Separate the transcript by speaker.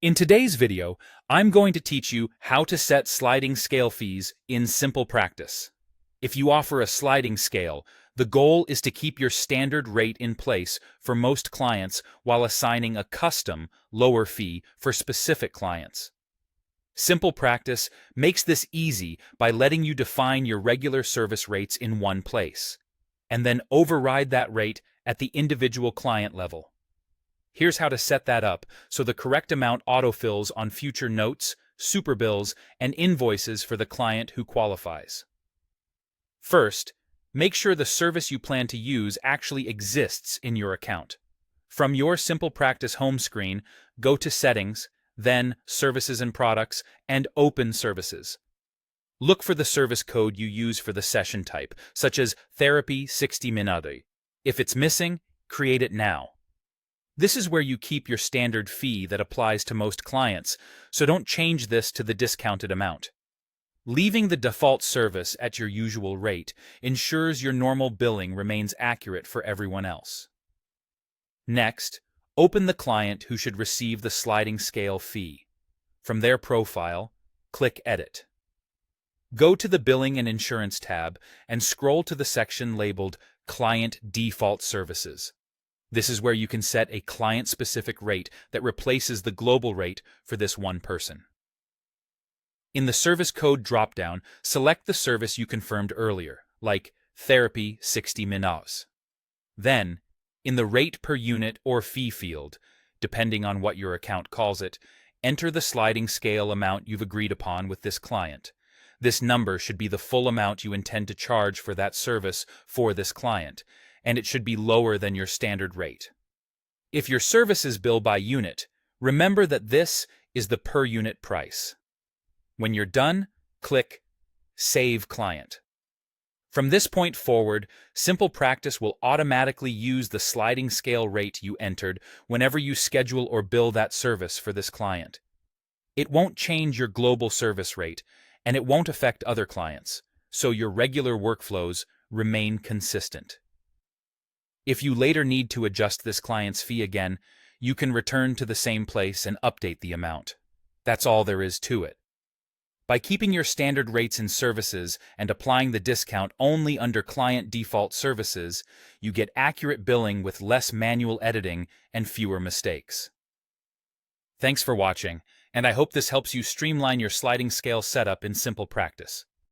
Speaker 1: In today's video, I'm going to teach you how to set sliding scale fees in SimplePractice. If you offer a sliding scale, the goal is to keep your standard rate in place for most clients while assigning a custom, lower fee for specific clients. SimplePractice makes this easy by letting you define your regular service rates in one place, and then override that rate at the individual client level. Here's how to set that up so the correct amount autofills on future notes, superbills, and invoices for the client who qualifies. First, make sure the service you plan to use actually exists in your account. From your SimplePractice home screen, go to Settings, then Services and Products, and Open Services. Look for the service code you use for the session type, such as Therapy 60 Minutes. If it's missing, create it now. This is where you keep your standard fee that applies to most clients, so don't change this to the discounted amount. Leaving the default service at your usual rate ensures your normal billing remains accurate for everyone else. Next, open the client who should receive the sliding scale fee. From their profile, click Edit. Go to the Billing and Insurance tab and scroll to the section labeled Client Default Services. This is where you can set a client-specific rate that replaces the global rate for this one person. In the Service Code dropdown, select the service you confirmed earlier, like Therapy 60 Minutes. Then, in the Rate per Unit or Fee field, depending on what your account calls it, enter the sliding scale amount you've agreed upon with this client. This number should be the full amount you intend to charge for that service for this client, and it should be lower than your standard rate. If your service is billed by unit, remember that this is the per unit price. When you're done, click Save Client. From this point forward, SimplePractice will automatically use the sliding scale rate you entered whenever you schedule or bill that service for this client. It won't change your global service rate, and it won't affect other clients, so your regular workflows remain consistent. If you later need to adjust this client's fee again, you can return to the same place and update the amount. That's all there is to it. By keeping your standard rates in services and applying the discount only under client default services, you get accurate billing with less manual editing and fewer mistakes. Thanks for watching, and I hope this helps you streamline your sliding scale setup in SimplePractice.